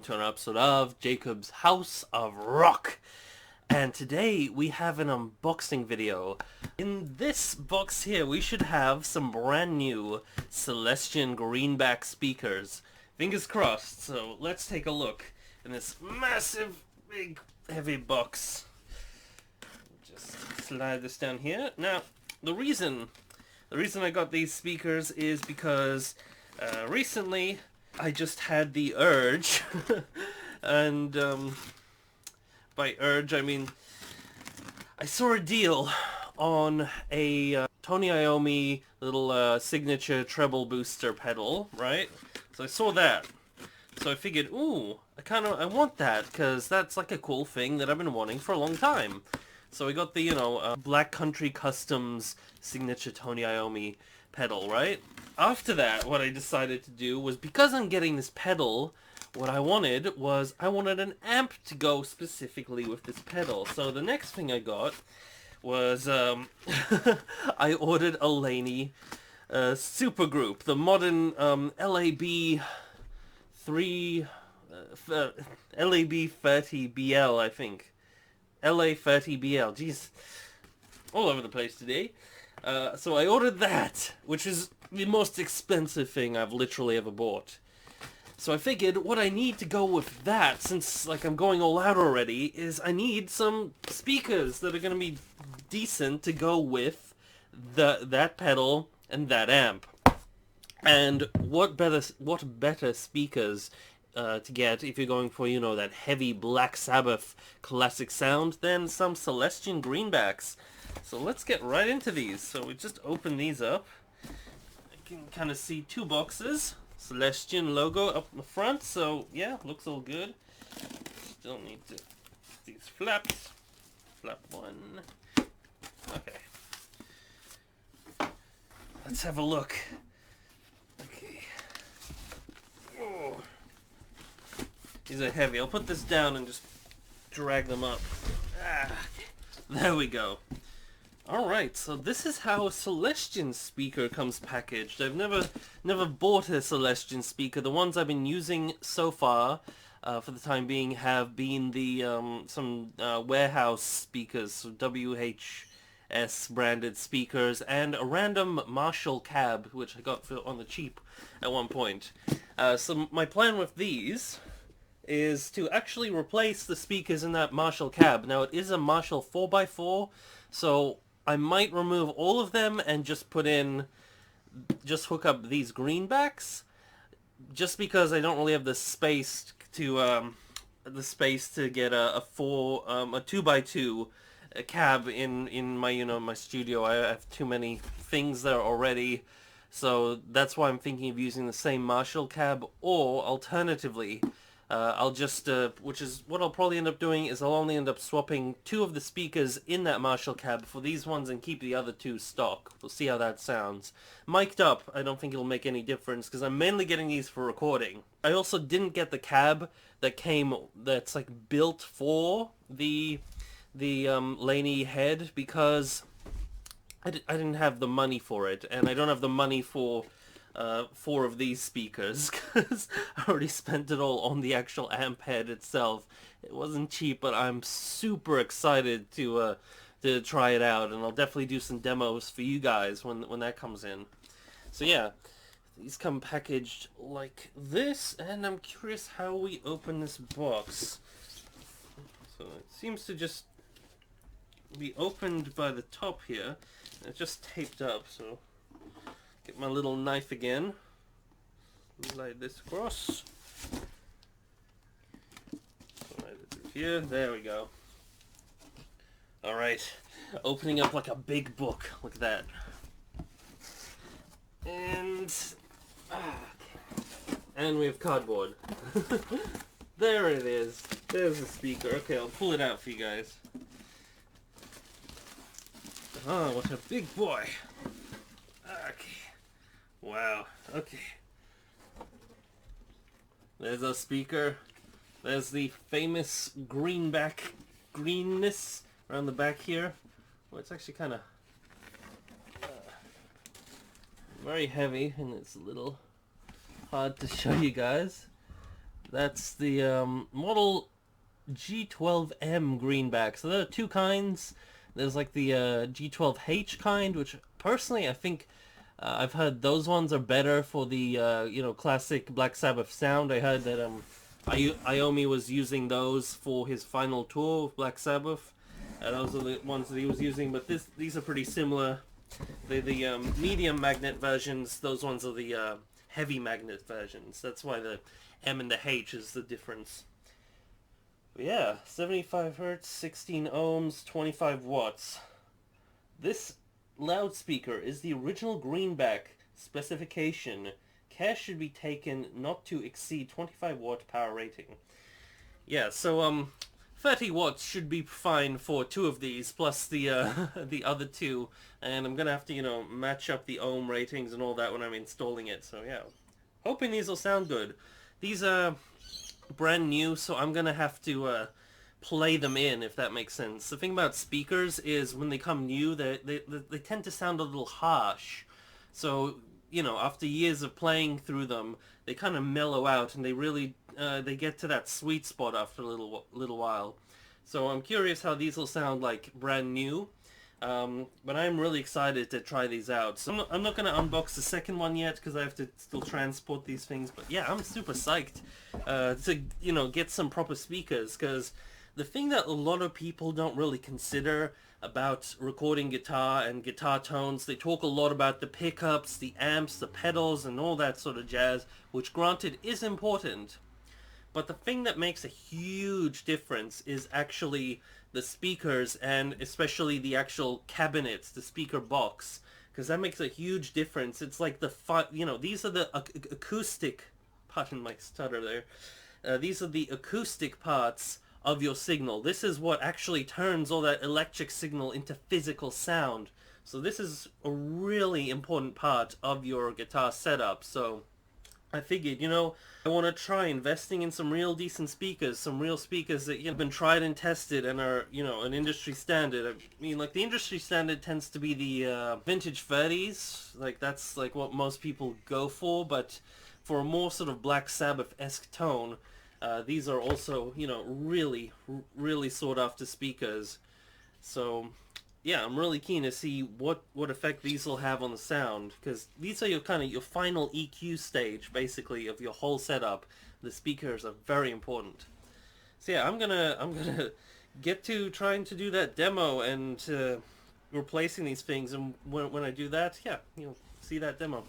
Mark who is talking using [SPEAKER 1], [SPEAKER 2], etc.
[SPEAKER 1] welcome to another episode of Jacob's House of Rock. And today we have an unboxing video. In this box here we should have some brand new Celestion Greenback speakers. Fingers crossed, so let's take a look in this massive, big, heavy box. Just slide this down here. Now, the reason I got these speakers is because recently I just had the urge, and by urge I mean I saw a deal on a Tony Iommi little signature treble booster pedal, right? So I saw that, so I figured, ooh, I want that, because that's like a cool thing that I've been wanting for a long time. So I got the, Black Country Customs signature Tony Iommi pedal, right? After that, what I decided to do was, because I'm getting this pedal, what I wanted was, I wanted an amp to go specifically with this pedal. So the next thing I got was, I ordered a Laney supergroup, the modern LAB 30BL, I think. LA30BL, jeez, all over the place today. So I ordered that, which is the most expensive thing I've literally ever bought. So I figured what I need to go with that, since like I'm going all out already, is I need some speakers that are going to be decent to go with that pedal and that amp. And what better speakers to get if you're going for, that heavy Black Sabbath classic sound than some Celestion Greenbacks. So let's get right into these. So we just open these up. I can kind of see two boxes. Celestion logo up in the front, so yeah, looks all good. Still need these flaps. Flap one. Okay. Let's have a look. Okay. Oh. These are heavy. I'll put this down and just drag them up. There we go. Alright, so this is how a Celestion speaker comes packaged. I've never bought a Celestion speaker. The ones I've been using so far, for the time being, have been the some warehouse speakers, WHS branded speakers, and a random Marshall cab, which I got on the cheap at one point. So my plan with these is to actually replace the speakers in that Marshall cab. Now, it is a Marshall 4x4, so I might remove all of them and just hook up these greenbacks, just because I don't really have the space to get a 2x2 cab in my my studio. I have too many things there already, so that's why I'm thinking of using the same Marshall cab, or alternatively, I'll just, which is what I'll probably end up doing, is I'll only end up swapping two of the speakers in that Marshall cab for these ones and keep the other two stock. We'll see how that sounds. Mic'd up, I don't think it'll make any difference, because I'm mainly getting these for recording. I also didn't get the cab that's like built for the Laney head, because I didn't have the money for it, and I don't have the money for 4 of these speakers, because I already spent it all on the actual amp head itself. It wasn't cheap, but I'm super excited to try it out, and I'll definitely do some demos for you guys when that comes in. So yeah, these come packaged like this, and I'm curious how we open this box. So it seems to just be opened by the top here, and it's just taped up, so get my little knife again, slide this across, slide it through here, there we go. Alright, opening up like a big book, look at that. And we have cardboard. There it is, there's the speaker. Okay, I'll pull it out for you guys. Oh, what a big boy. Okay. Wow, okay. There's a speaker. There's the famous greenback greenness around the back here. Well, it's actually kind of very heavy, and it's a little hard to show you guys. That's the model G12M Greenback. So there are two kinds. There's like the G12H kind, which personally I think I've heard those ones are better for the classic Black Sabbath sound. I heard that Iommi was using those for his final tour of Black Sabbath. Those are the ones that he was using, but these are pretty similar. The medium magnet versions, those ones are the heavy magnet versions. That's why the M and the H is the difference. But yeah, 75 hertz, 16 ohms, 25 watts. This loudspeaker is the original Greenback specification. Care should be taken not to exceed 25 watt power rating. Yeah, so 30 watts should be fine for two of these, plus the the other two, and I'm gonna have to match up the ohm ratings and all that when I'm installing it. So yeah, hoping these will sound good. These are brand new, so I'm gonna have to play them in, if that makes sense. The thing about speakers is when they come new, they tend to sound a little harsh. So after years of playing through them, they kind of mellow out, and they really they get to that sweet spot after a little while. So I'm curious how these will sound like brand new. But I'm really excited to try these out. So I'm not going to unbox the second one yet because I have to still transport these things. But yeah, I'm super psyched to get some proper speakers, because the thing that a lot of people don't really consider about recording guitar and guitar tones, they talk a lot about the pickups, the amps, the pedals, and all that sort of jazz, which granted is important. But the thing that makes a huge difference is actually the speakers, and especially the actual cabinets, the speaker box, because that makes a huge difference. It's like these are the acoustic, pardon my stutter there, these are the acoustic parts of your signal. This is what actually turns all that electric signal into physical sound. So this is a really important part of your guitar setup. So I figured, I want to try investing in some real decent speakers, some real speakers that have been tried and tested and are, an industry standard. I mean, like, the industry standard tends to be the vintage 30s. Like, that's like what most people go for, but for a more sort of Black Sabbath-esque tone, these are also, really, really sought after speakers. So yeah, I'm really keen to see what effect these will have on the sound, because these are your final EQ stage, basically, of your whole setup. The speakers are very important. So yeah, I'm gonna get to trying to do that demo and replacing these things, and when I do that, yeah, see that demo.